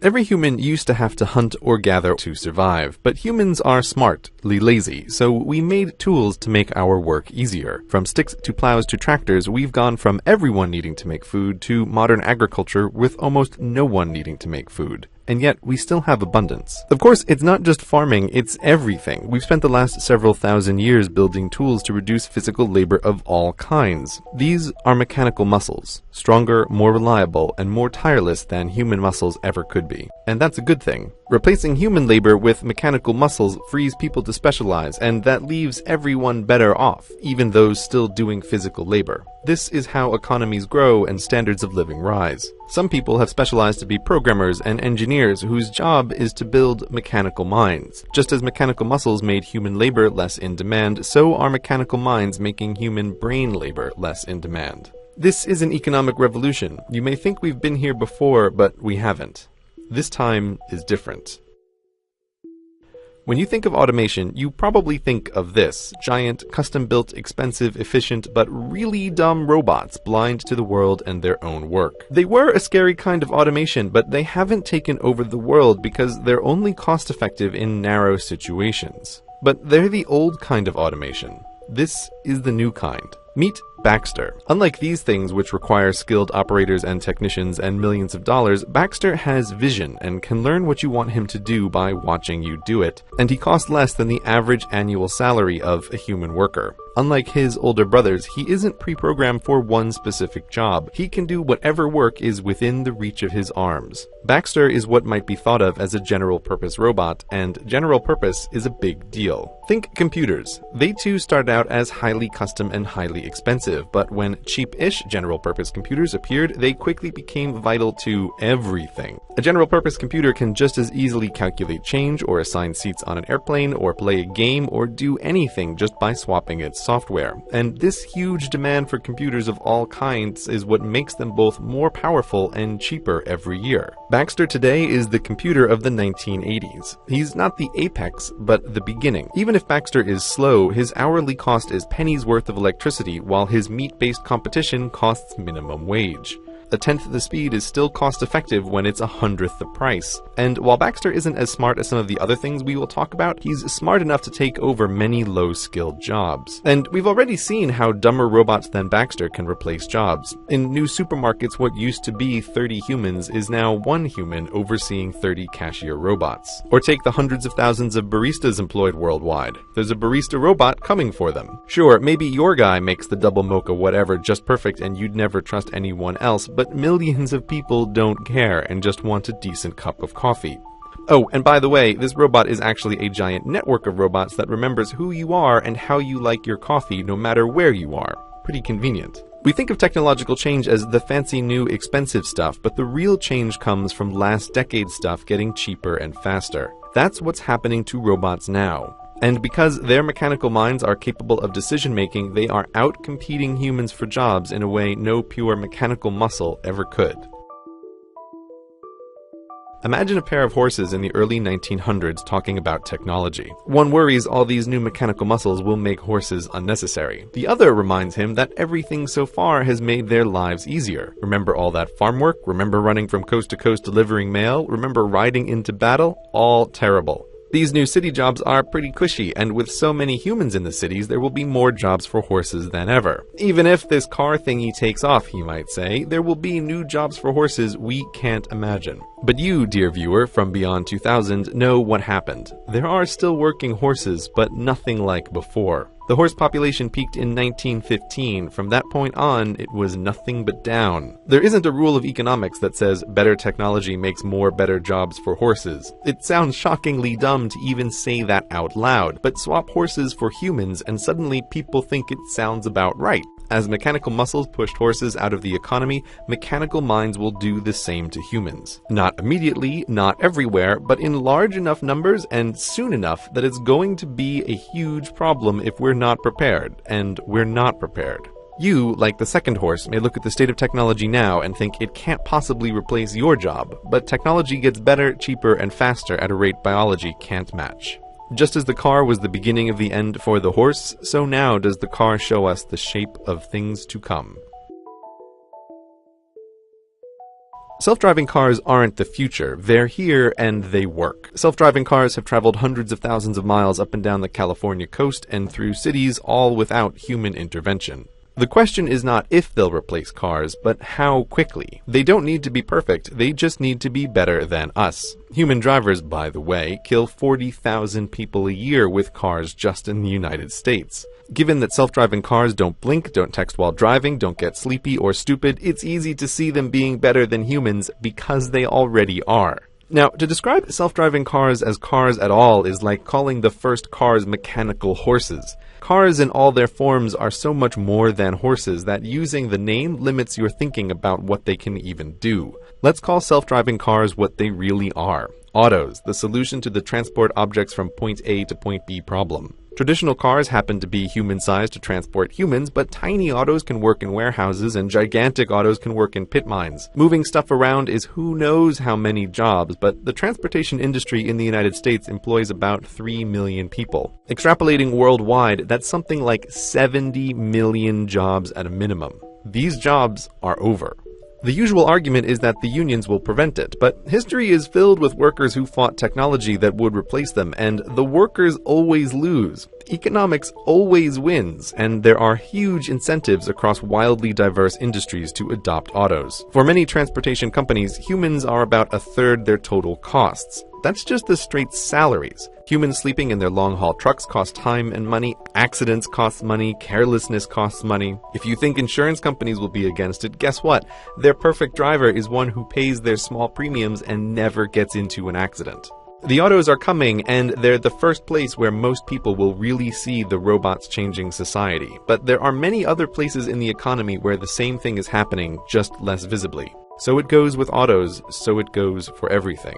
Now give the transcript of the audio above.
Every human used to have to hunt or gather to survive, but humans are smartly lazy, so we made tools to make our work easier. From sticks to plows to tractors, we've gone from everyone needing to make food to modern agriculture with almost no one needing to make food. And yet, we still have abundance. Of course, it's not just farming, it's everything. We've spent the last several thousand years building tools to reduce physical labor of all kinds. These are mechanical muscles, stronger, more reliable, and more tireless than human muscles ever could be. And that's a good thing. Replacing human labor with mechanical muscles frees people to specialize, and that leaves everyone better off, even those still doing physical labor. This is how economies grow and standards of living rise. Some people have specialized to be programmers and engineers whose job is to build mechanical minds. Just as mechanical muscles made human labor less in demand, so are mechanical minds making human brain labor less in demand. This is an economic revolution. You may think we've been here before, but we haven't. This time is different. When you think of automation, you probably think of this: giant, custom-built, expensive, efficient, but really dumb robots blind to the world and their own work. They were a scary kind of automation, but they haven't taken over the world because they're only cost-effective in narrow situations. But they're the old kind of automation. This is the new kind. Meet Baxter. Unlike these things, which require skilled operators and technicians and millions of dollars, Baxter has vision and can learn what you want him to do by watching you do it, and he costs less than the average annual salary of a human worker. Unlike his older brothers, he isn't pre-programmed for one specific job. He can do whatever work is within the reach of his arms. Baxter is what might be thought of as a general-purpose robot, and general purpose is a big deal. Think computers. They too started out as highly custom and highly expensive, but when cheap-ish general-purpose computers appeared, they quickly became vital to everything. A general-purpose computer can just as easily calculate change, or assign seats on an airplane, or play a game, or do anything just by swapping its software. And this huge demand for computers of all kinds is what makes them both more powerful and cheaper every year. Baxter today is the computer of the 1980s. He's not the apex, but the beginning. Even if Baxter is slow, his hourly cost is pennies worth of electricity, while his meat-based competition costs minimum wage. A tenth the speed is still cost-effective when it's 100th the price. And while Baxter isn't as smart as some of the other things we will talk about, he's smart enough to take over many low-skilled jobs. And we've already seen how dumber robots than Baxter can replace jobs. In new supermarkets, what used to be 30 humans is now one human overseeing 30 cashier robots. Or take the hundreds of thousands of baristas employed worldwide. There's a barista robot coming for them. Sure, maybe your guy makes the double mocha whatever just perfect and you'd never trust anyone else, but millions of people don't care and just want a decent cup of coffee. Oh, and by the way, this robot is actually a giant network of robots that remembers who you are and how you like your coffee no matter where you are. Pretty convenient. We think of technological change as the fancy new expensive stuff, but the real change comes from last decade's stuff getting cheaper and faster. That's what's happening to robots now. And because their mechanical minds are capable of decision-making, they are out-competing humans for jobs in a way no pure mechanical muscle ever could. Imagine a pair of horses in the early 1900s talking about technology. One worries all these new mechanical muscles will make horses unnecessary. The other reminds him that everything so far has made their lives easier. Remember all that farm work? Remember running from coast to coast delivering mail? Remember riding into battle? All terrible. These new city jobs are pretty cushy, and with so many humans in the cities, there will be more jobs for horses than ever. Even if this car thingy takes off, he might say, there will be new jobs for horses we can't imagine. But you, dear viewer, from beyond 2000, know what happened. There are still working horses, but nothing like before. The horse population peaked in 1915. From that point on, it was nothing but down. There isn't a rule of economics that says better technology makes more better jobs for horses. It sounds shockingly dumb to even say that out loud, but swap horses for humans and suddenly people think it sounds about right. As mechanical muscles pushed horses out of the economy, mechanical minds will do the same to humans. Not immediately, not everywhere, but in large enough numbers and soon enough that it's going to be a huge problem if we're not prepared, and we're not prepared. You, like the second horse, may look at the state of technology now and think it can't possibly replace your job, but technology gets better, cheaper, and faster at a rate biology can't match. Just as the car was the beginning of the end for the horse, so now does the car show us the shape of things to come. Self-driving cars aren't the future. They're here and they work. Self-driving cars have traveled hundreds of thousands of miles up and down the California coast and through cities, all without human intervention. The question is not if they'll replace cars, but how quickly. They don't need to be perfect, they just need to be better than us. Human drivers, by the way, kill 40,000 people a year with cars just in the United States. Given that self-driving cars don't blink, don't text while driving, don't get sleepy or stupid, it's easy to see them being better than humans because they already are. Now, to describe self-driving cars as cars at all is like calling the first cars mechanical horses. Cars in all their forms are so much more than horses that using the name limits your thinking about what they can even do. Let's call self-driving cars what they really are. Autos, the solution to the transport objects from point A to point B problem. Traditional cars happen to be human-sized to transport humans, but tiny autos can work in warehouses and gigantic autos can work in pit mines. Moving stuff around is who knows how many jobs, but the transportation industry in the United States employs about 3 million people. Extrapolating worldwide, that's something like 70 million jobs at a minimum. These jobs are over. The usual argument is that the unions will prevent it, but history is filled with workers who fought technology that would replace them, and the workers always lose. Economics always wins, and there are huge incentives across wildly diverse industries to adopt autos. For many transportation companies, humans are about a third their total costs. That's just the straight salaries. Humans sleeping in their long-haul trucks cost time and money, accidents cost money, carelessness costs money. If you think insurance companies will be against it, guess what? Their perfect driver is one who pays their small premiums and never gets into an accident. The autos are coming, and they're the first place where most people will really see the robots changing society. But there are many other places in the economy where the same thing is happening, just less visibly. So it goes with autos, so it goes for everything.